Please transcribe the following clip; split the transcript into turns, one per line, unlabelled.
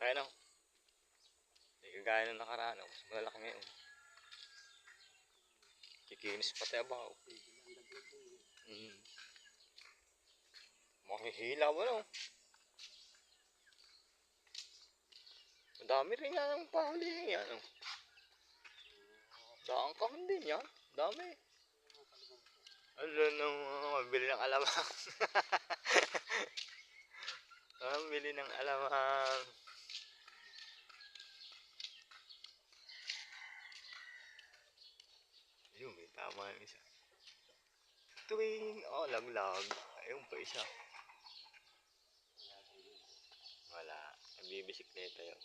Malaki ano? Hindi kagaya ng nakaraan. Mas malaki ngayon. Kikinis pati abaw. Mahihilaw ano? Madami rin yan ang pahulihin yan. Oh. Daang kahon din yan. Dami. Ano nung mabili ng alamang. Mabili ng alamang. Ayun, may tama yung isa. Tuwing, laglag. Ayun pa isa. Wala. Nagbibisikleta yun.